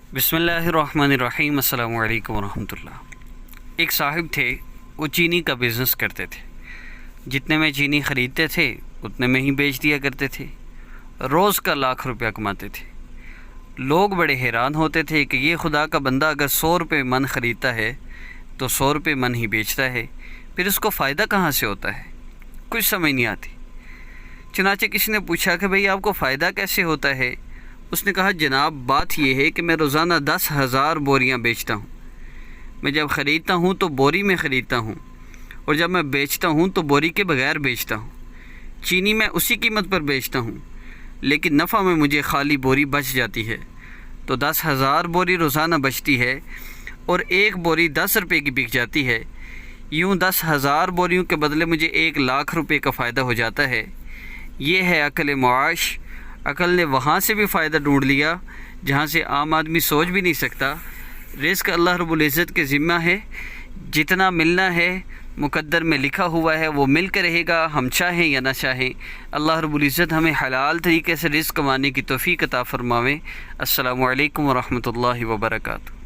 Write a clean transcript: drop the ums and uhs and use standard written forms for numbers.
बिस्मिल्लाहिर्रहमानिर्रहीम। अस्सलामु अलैकुम वरहमतुल्लाह। एक साहिब थे, वो चीनी का बिज़नेस करते थे। जितने में चीनी ख़रीदते थे उतने में ही बेच दिया करते थे। रोज़ का लाख रुपया कमाते थे। लोग बड़े हैरान होते थे कि ये खुदा का बंदा अगर 100 रुपये मन ख़रीदता है तो 100 रुपये मन ही बेचता है, फिर उसको फ़ायदा कहाँ से होता है? कुछ समझ नहीं आती। चनाचे किसी ने पूछा कि भाई आपको फ़ायदा कैसे होता है? उसने कहा जनाब बात यह है कि मैं रोज़ाना 10,000 बोरियां बेचता हूँ। मैं जब ख़रीदता हूँ तो बोरी में ख़रीदता हूँ और जब मैं बेचता हूँ तो बोरी के बगैर बेचता हूँ। चीनी मैं उसी कीमत पर बेचता हूँ, लेकिन नफ़ा में मुझे खाली बोरी बच जाती है। तो 10,000 बोरी रोज़ाना बचती है और एक बोरी 10 रुपये की बिक जाती है। यूँ 10,000 बोरियों के बदले मुझे 1 लाख रुपये का फ़ायदा हो जाता है। ये है अकल मुआश। अकल ने वहाँ से भी फ़ायदा ढूंढ लिया जहाँ से आम आदमी सोच भी नहीं सकता। रिज़्क़ अल्लाह रब्बुल इज़्ज़त के ज़िम्मा है। जितना मिलना है मुक़द्दर में लिखा हुआ है वो मिल के रहेगा, हम चाहें या ना चाहें। अल्लाह रब्बुल इज़्ज़त हमें हलाल तरीके से रिज़्क़ कमाने की तौफ़ीक़ अता फ़रमावे। अस्सलामु अलैकुम व रहमतुल्लाहि व बरकातुहू।